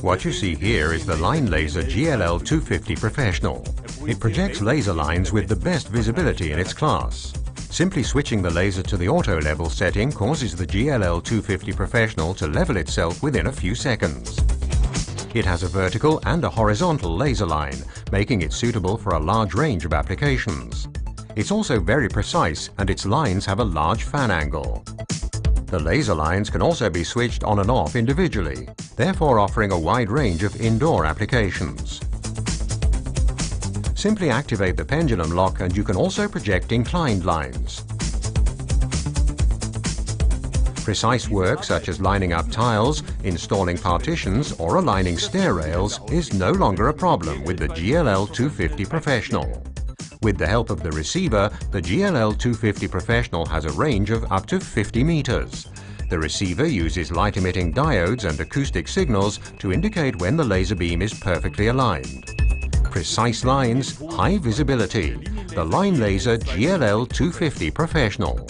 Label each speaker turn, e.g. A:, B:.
A: What you see here is the Line Laser GLL 250 Professional. It projects laser lines with the best visibility in its class. Simply switching the laser to the auto level setting causes the GLL 250 Professional to level itself within a few seconds. It has a vertical and a horizontal laser line, making it suitable for a large range of applications. It's also very precise and its lines have a large fan angle. The laser lines can also be switched on and off individually, therefore offering a wide range of indoor applications. Simply activate the pendulum lock and you can also project inclined lines. Precise work such as lining up tiles, installing partitions or aligning stair rails is no longer a problem with the GLL 250 Professional. With the help of the receiver, the GLL 250 Professional has a range of up to 50 meters. The receiver uses light-emitting diodes and acoustic signals to indicate when the laser beam is perfectly aligned. Precise lines, high visibility. The Line Laser GLL 250 Professional.